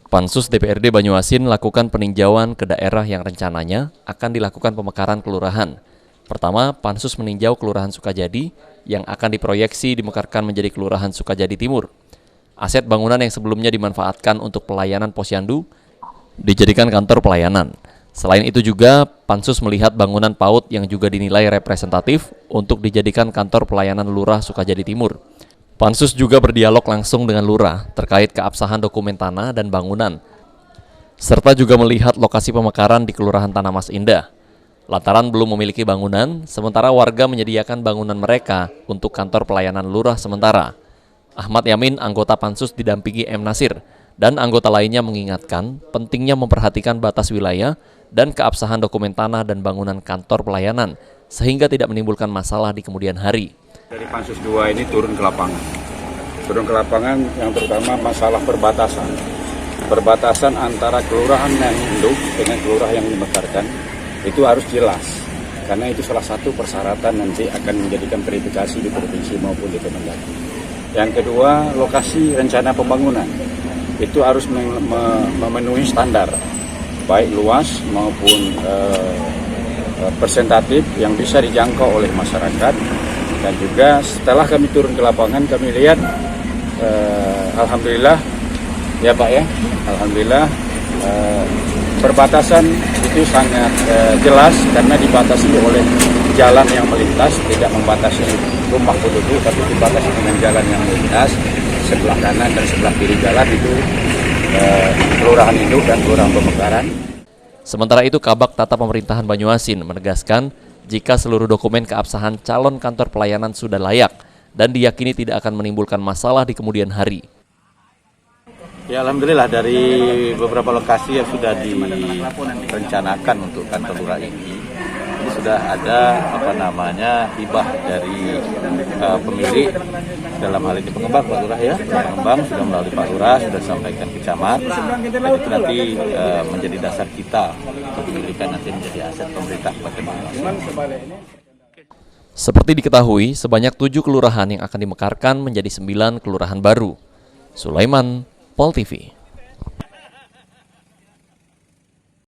Pansus DPRD Banyuasin lakukan peninjauan ke daerah yang rencananya akan dilakukan pemekaran kelurahan. Pertama, Pansus meninjau Kelurahan Sukajadi yang akan diproyeksi dimekarkan menjadi Kelurahan Sukajadi Timur. Aset bangunan yang sebelumnya dimanfaatkan untuk pelayanan posyandu dijadikan kantor pelayanan. Selain itu juga, Pansus melihat bangunan PAUD yang juga dinilai representatif untuk dijadikan kantor pelayanan Lurah Sukajadi Timur. Pansus juga berdialog langsung dengan Lurah terkait keabsahan dokumen tanah dan bangunan, serta juga melihat lokasi pemekaran di Kelurahan Tanah Mas Indah. Lantaran belum memiliki bangunan, sementara warga menyediakan bangunan mereka untuk kantor pelayanan Lurah sementara. Ahmad Yamin, anggota Pansus didampingi M. Nasir, dan anggota lainnya mengingatkan pentingnya memperhatikan batas wilayah dan keabsahan dokumen tanah dan bangunan kantor pelayanan, sehingga tidak menimbulkan masalah di kemudian hari. Dari Pansus 2 ini turun ke lapangan. Turun ke lapangan yang terutama masalah perbatasan. Perbatasan antara kelurahan yang induk dengan kelurahan yang dimekarkan itu harus jelas. Karena itu salah satu persyaratan nanti akan menjadikan verifikasi di provinsi maupun di Kemendagri. Yang kedua, lokasi rencana pembangunan. Itu harus memenuhi standar, baik luas maupun presentatif yang bisa dijangkau oleh masyarakat. Dan juga setelah kami turun ke lapangan, kami lihat alhamdulillah ya Pak ya, alhamdulillah perbatasan itu sangat jelas karena dibatasi oleh jalan yang melintas, tidak membatasi rumah penduduk tapi dibatasi dengan jalan yang melintas. Sebelah kanan dan sebelah kiri jalan itu Kelurahan Induk dan Kelurahan Pemekaran. Sementara itu, Kabak Tata Pemerintahan Banyuasin menegaskan jika seluruh dokumen keabsahan calon kantor pelayanan sudah layak dan diyakini tidak akan menimbulkan masalah di kemudian hari. Ya, alhamdulillah dari beberapa lokasi yang sudah direncanakan untuk kantor lurah ini sudah ada hibah dari pemilik, dalam hal ini pengembang Pak Lurah ya, pengembang sudah melalui Pak Lurah, sudah sampaikan ke camat, dan itu nanti menjadi dasar kita kepemilikan nanti menjadi aset pemerintah Kabupaten Banyuasin. Seperti diketahui, sebanyak 7 kelurahan yang akan dimekarkan menjadi 9 kelurahan baru. Sulaiman, Pol TV.